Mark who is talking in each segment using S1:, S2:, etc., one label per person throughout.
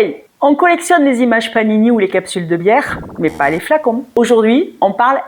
S1: Hey, on collectionne les images Panini ou les capsules de bière, mais pas les flacons. Aujourd'hui, on parle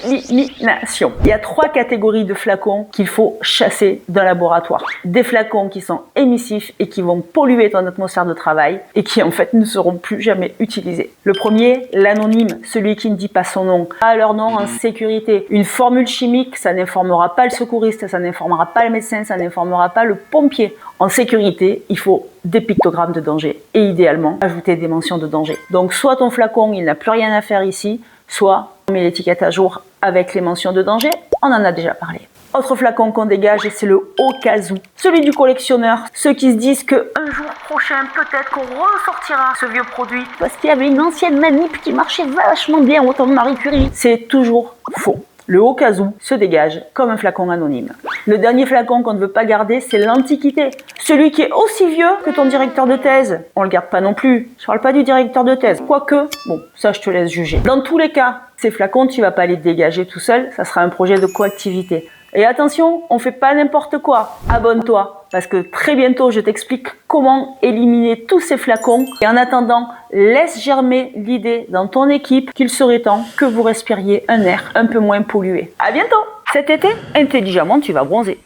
S1: élimination. Il y a 3 catégories de flacons qu'il faut chasser d'un laboratoire. Des flacons qui sont émissifs et qui vont polluer ton atmosphère de travail et qui en fait ne seront plus jamais utilisés. Le premier, l'anonyme, celui qui ne dit pas son nom. Pas leur nom en sécurité. Une formule chimique, ça n'informera pas le secouriste, ça n'informera pas le médecin, ça n'informera pas le pompier. En sécurité, il faut des pictogrammes de danger et idéalement ajouter des mentions de danger. Donc soit ton flacon il n'a plus rien à faire ici, soit on met l'étiquette à jour avec les mentions de danger, on en a déjà parlé. Autre flacon qu'on dégage, c'est le au cas où, celui du collectionneur, ceux qui se disent que un jour prochain peut-être qu'on ressortira ce vieux produit parce qu'il y avait une ancienne manip qui marchait vachement bien au temps de Marie Curie. C'est toujours faux. Le au cas où se dégage comme un flacon anonyme. Le dernier flacon qu'on ne veut pas garder, c'est l'antiquité. Celui qui est aussi vieux que ton directeur de thèse. On le garde pas non plus. Je parle pas du directeur de thèse. Quoique, bon, ça je te laisse juger. Dans tous les cas, ces flacons, tu vas pas les dégager tout seul. Ça sera un projet de coactivité. Et attention, on fait pas n'importe quoi. Abonne-toi, parce que très bientôt, je t'explique comment éliminer tous ces flacons. Et en attendant, laisse germer l'idée dans ton équipe qu'il serait temps que vous respiriez un air un peu moins pollué. À bientôt! Cet été, intelligemment, tu vas bronzer.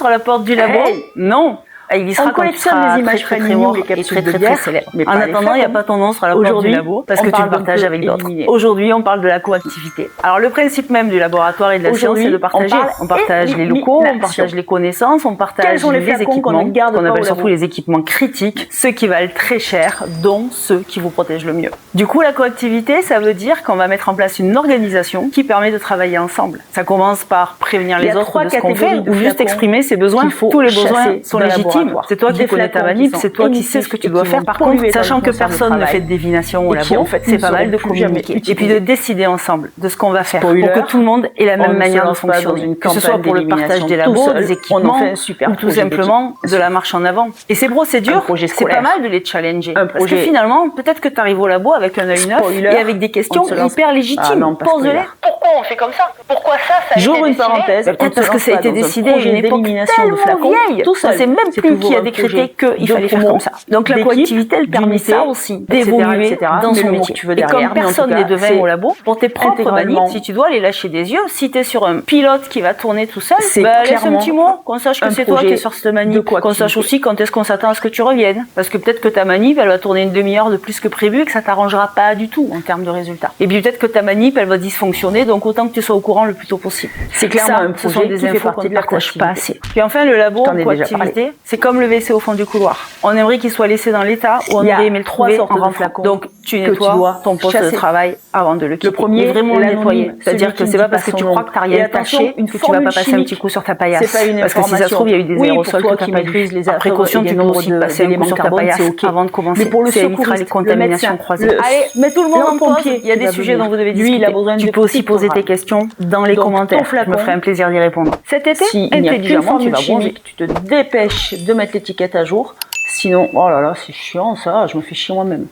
S1: sur la porte du labo? Non. Il y sera
S2: on collectionne les images Panini ou les capsules de bière,
S1: mais en attendant, il n'y a pas ton nom sur la porte du labo parce que tu le partages avec d'autres. Aujourd'hui, on parle de la coactivité. Alors, le principe même du laboratoire et de la science, c'est de partager. On partage les locaux, on partage les connaissances, on partage les équipements, qu'on appelle surtout les équipements critiques, ceux qui valent très cher, dont ceux qui vous protègent le mieux. Du coup, la coactivité, ça veut dire qu'on va mettre en place une organisation qui permet de travailler ensemble. Ça commence par prévenir les autres de ce qu'on fait ou juste exprimer ses besoins. Tous les besoins sont légitimes. C'est toi qui connais ta manip, c'est toi qui sais ce que tu dois faire. Par contre, sachant que personne ne fait de divination au labo, c'est pas mal de communiquer. Et puis de décider ensemble de ce qu'on va faire pour que tout le monde ait la même manière de fonctionner. Que ce soit pour le partage des labos, des équipements, ou tout simplement de la marche en avant. Et ces procédures, c'est pas mal de les challenger. Parce que finalement, peut-être que tu arrives au labo avec un œil neuf et avec des questions hyper légitimes. Pose-les.
S2: Pourquoi on fait comme ça? Pourquoi ça a été
S1: J'ouvre une parenthèse.
S2: Peut-être
S1: parce que ça a été décidé à une époque tellement vieille.
S2: Tout seul.
S1: C'est même plus qui a décrété qu'il fallait faire comme ça. Donc la coactivité, elle permet ça aussi, d'évoluer dans son métier. Et comme personne n'est devin au labo, pour tes propres manips, si tu dois les lâcher des yeux, si tu es sur un pilote qui va tourner tout seul, laisse un petit mot, qu'on sache que c'est toi qui es sur cette manip, qu'on sache aussi quand est-ce qu'on s'attend à ce que tu reviennes. Parce que peut-être que ta manip, elle va tourner une demi-heure de plus que prévu et que ça t'arrangera pas du tout en termes de résultats. Et puis peut-être que ta manip, elle va dysfonctionner, donc autant que tu sois au courant le plus tôt possible. C'est clairement un projet, ce sont des infos qu'on ne partage pas assez. Puis enfin, le labo, coactivité, c'est comme le WC au fond du couloir. On aimerait qu'il soit laissé dans l'état où on aurait aimé le trouver en renflacon. Donc tu nettoies ton poste de travail avant de le quitter.
S2: Le premier,
S1: vraiment le nettoyer. C'est-à-dire que c'est pas parce que tu crois que t'as rien taché que tu vas pas passer un petit coup sur ta paillasse. Parce que si ça se trouve, il y a eu des aérosols que t'as pas vu. Par précaution, tu peux aussi passer un coup sur ta paillasse avant de commencer.
S2: Mais pour le
S1: évitera les contaminations croisées.
S2: Allez, mets tout le monde en pompier.
S1: Il y a des sujets dont vous devez discuter. Tu peux aussi poser tes questions dans les commentaires. Je me ferai un plaisir d'y répondre.
S2: Cet été, intelligemment, tu vas bronzer. Tu te dépêches de mettre l'étiquette à jour. Sinon, oh là là, c'est chiant ça, je me fais chier moi-même.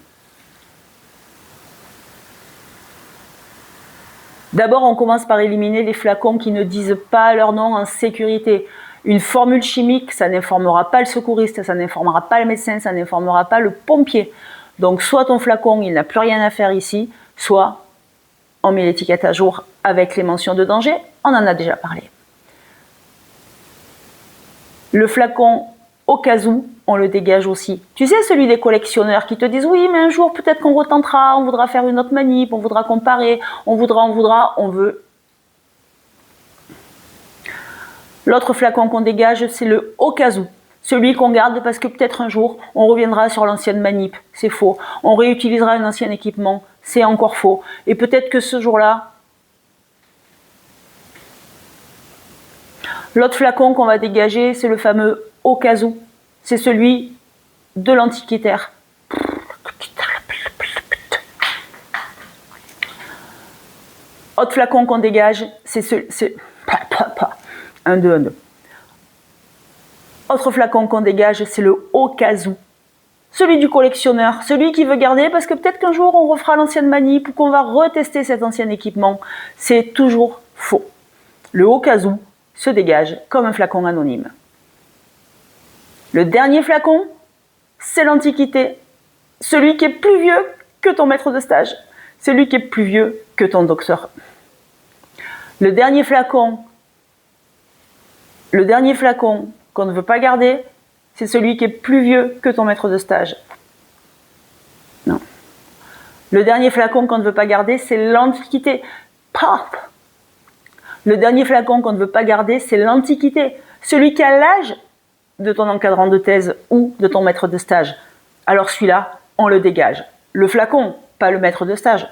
S2: D'abord, on commence par éliminer les flacons qui ne disent pas leur nom en sécurité. Une formule chimique, ça n'informera pas le secouriste, ça n'informera pas le médecin, ça n'informera pas le pompier. Donc, soit ton flacon, il n'a plus rien à faire ici, soit on met l'étiquette à jour avec les mentions de danger, on en a déjà parlé. Le flacon, au cas où, on le dégage aussi. Tu sais, celui des collectionneurs qui te disent « Oui, mais un jour, peut-être qu'on retentera, on voudra faire une autre manip, on voudra comparer, on veut. » L'autre flacon qu'on dégage, c'est le « au cas où ». Celui qu'on garde parce que peut-être un jour, on reviendra sur l'ancienne manip. C'est faux. On réutilisera un ancien équipement. C'est encore faux. Et peut-être que ce jour-là, l'autre flacon qu'on va dégager, c'est le fameux « au cas où ». C'est celui de l'antiquitaire. Autre flacon qu'on dégage, c'est ce... Un, deux. Autre flacon qu'on dégage, c'est le au cas où. Celui du collectionneur, celui qui veut garder parce que peut-être qu'un jour on refera l'ancienne manip ou qu'on va retester cet ancien équipement. C'est toujours faux. Le au cas où se dégage comme un flacon anonyme. Le dernier flacon, c'est l'antiquité. Celui qui est plus vieux que ton maître de stage. Celui qui est plus vieux que ton docteur. Le dernier flacon qu'on ne veut pas garder, c'est celui qui est plus vieux que ton maître de stage. Non. Le dernier flacon qu'on ne veut pas garder, c'est l'antiquité. Pop. Le dernier flacon qu'on ne veut pas garder, c'est l'antiquité. Celui qui a l'âge de ton encadrant de thèse ou de ton maître de stage. Alors celui-là, on le dégage. Le flacon, pas le maître de stage.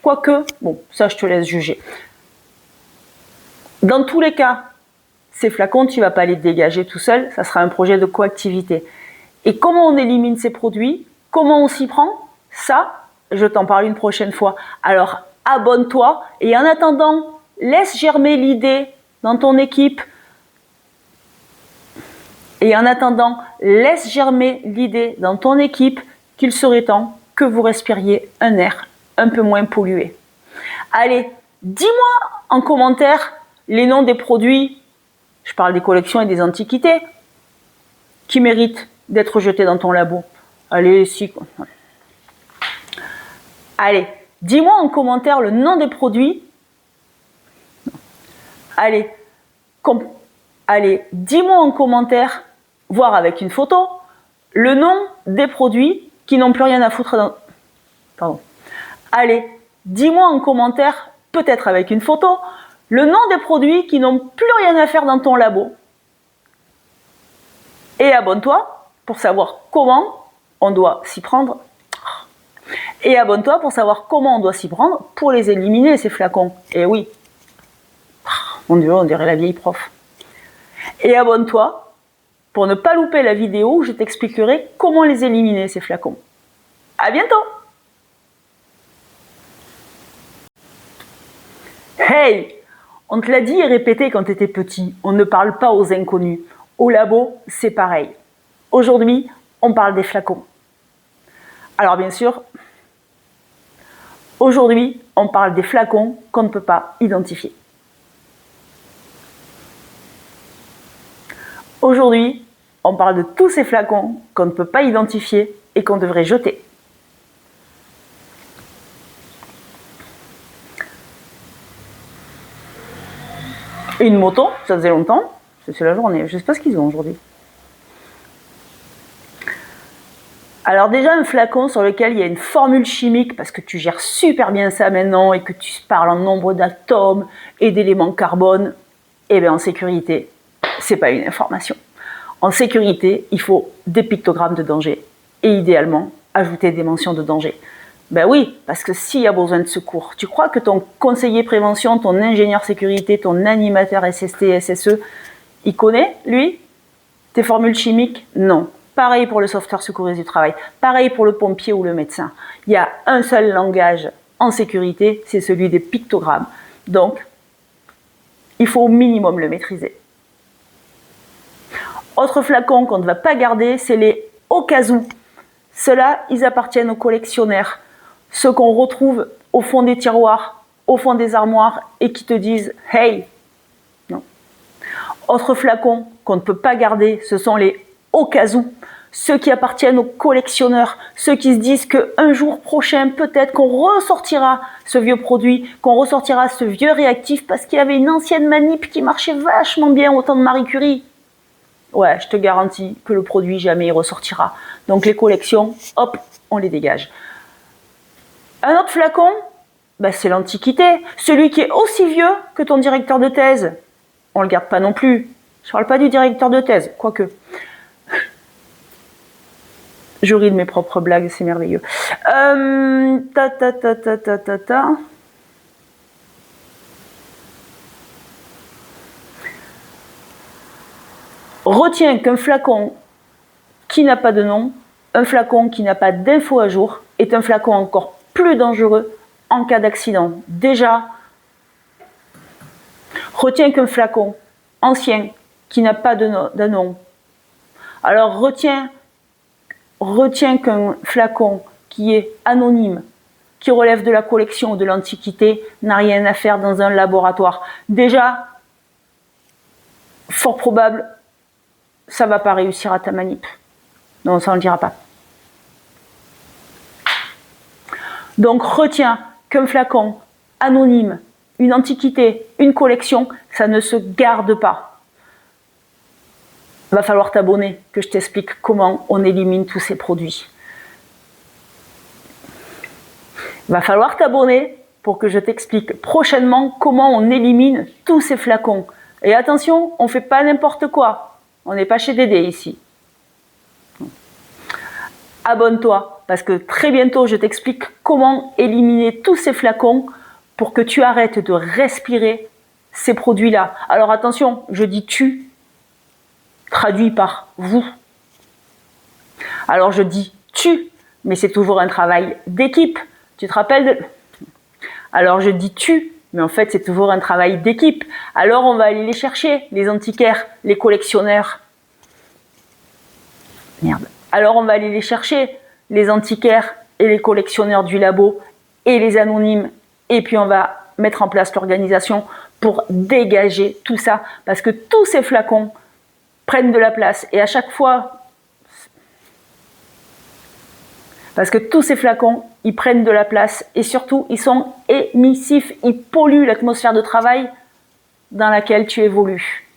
S2: Quoique, bon, ça je te laisse juger. Dans tous les cas, ces flacons, tu ne vas pas les dégager tout seul, ça sera un projet de coactivité. Et comment on élimine ces produits? Comment on s'y prend? Ça, je t'en parle une prochaine fois. Alors, abonne-toi et en attendant, laisse germer l'idée dans ton équipe. Qu'il serait temps que vous respiriez un air un peu moins pollué. Allez, dis-moi en commentaire les noms des produits, je parle des collections et des antiquités, qui méritent d'être jetés dans ton labo. Allez, Allez, dis-moi en commentaire le nom des produits. Allez, allez, dis-moi en commentaire, voire avec une photo, le nom des produits qui n'ont plus rien à foutre dans... Pardon. Allez, dis-moi en commentaire, peut-être avec une photo, le nom des produits qui n'ont plus rien à faire dans ton labo. Et abonne-toi pour savoir comment on doit s'y prendre. Et abonne-toi pour savoir comment on doit s'y prendre pour les éliminer, ces flacons. Et oui. Mon Dieu, on dirait la vieille prof. Et abonne-toi pour ne pas louper la vidéo où je t'expliquerai comment les éliminer, ces flacons. À bientôt! Hey! On te l'a dit et répété quand tu étais petit, on ne parle pas aux inconnus. Au labo, c'est pareil. Aujourd'hui, on parle des flacons. Alors bien sûr, aujourd'hui, on parle des flacons qu'on ne peut pas identifier. Aujourd'hui, on parle de tous ces flacons qu'on ne peut pas identifier et qu'on devrait jeter. Une moto, ça faisait longtemps, c'est la journée, je ne sais pas ce qu'ils ont aujourd'hui. Alors déjà un flacon sur lequel il y a une formule chimique parce que tu gères super bien ça maintenant et que tu parles en nombre d'atomes et d'éléments carbone, eh bien en sécurité, c'est pas une information. En sécurité, il faut des pictogrammes de danger et idéalement ajouter des mentions de danger. Ben oui, parce que s'il y a besoin de secours, tu crois que ton conseiller prévention, ton ingénieur sécurité, ton animateur SST, SSE, il connaît, lui, tes formules chimiques? Non. Pareil pour le sauveteur secouriste du travail, pareil pour le pompier ou le médecin. Il y a un seul langage en sécurité, c'est celui des pictogrammes. Donc, il faut au minimum le maîtriser. Autre flacon qu'on ne va pas garder, c'est les au cas où. Ceux-là, ils appartiennent aux collectionneurs. Ceux qu'on retrouve au fond des tiroirs, au fond des armoires et qui te disent « Hey !» Non. Autre flacon qu'on ne peut pas garder, ce sont les au cas où. Ceux qui appartiennent aux collectionneurs, ceux qui se disent qu'un jour prochain, peut-être qu'on ressortira ce vieux produit, qu'on ressortira ce vieux réactif parce qu'il y avait une ancienne manip qui marchait vachement bien au temps de Marie Curie. Ouais, je te garantis que le produit jamais il ressortira. Donc les collections, hop, on les dégage. Un autre flacon, bah, c'est l'Antiquité. Celui qui est aussi vieux que ton directeur de thèse. On ne le garde pas non plus. Je ne parle pas du directeur de thèse, quoique. Je ris de mes propres blagues, c'est merveilleux. Retiens qu'un flacon qui n'a pas de nom, un flacon qui n'a pas d'infos à jour, est un flacon encore plus dangereux en cas d'accident. Déjà, retiens qu'un flacon ancien qui n'a pas de nom. Alors retiens qu'un flacon qui est anonyme, qui relève de la collection ou de l'Antiquité, n'a rien à faire dans un laboratoire. Déjà, fort probable, ça ne va pas réussir à ta manip. Non, ça on ne le dira pas. Donc retiens qu'un flacon anonyme, une antiquité, une collection, ça ne se garde pas. Va falloir t'abonner, que je t'explique comment on élimine tous ces produits. Va falloir t'abonner pour que je t'explique prochainement comment on élimine tous ces flacons. Et attention, on ne fait pas n'importe quoi. On n'est pas chez Dédé ici. Abonne-toi, parce que très bientôt, je t'explique comment éliminer tous ces flacons pour que tu arrêtes de respirer ces produits-là. Alors attention, je dis tu, traduit par vous. Alors je dis tu, mais c'est toujours un travail d'équipe. Tu te rappelles de... Alors je dis tu, mais en fait c'est toujours un travail d'équipe. Alors on va aller les chercher, les antiquaires, les collectionneurs. Merde. Alors on va aller les chercher, les antiquaires et les collectionneurs du labo et les anonymes. Et puis on va mettre en place l'organisation pour dégager tout ça. Parce que tous ces flacons prennent de la place. Et à chaque fois... Parce que tous ces flacons, ils prennent de la place. Et surtout, ils sont émissifs. Ils polluent l'atmosphère de travail dans laquelle tu évolues.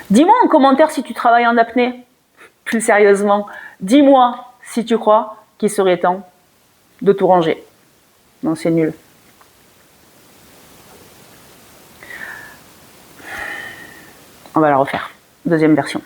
S1: Dis-moi en commentaire si tu travailles en apnée. Plus sérieusement, dis-moi si tu crois qu'il serait temps de tout ranger. Non, c'est nul. On va la refaire. Deuxième version.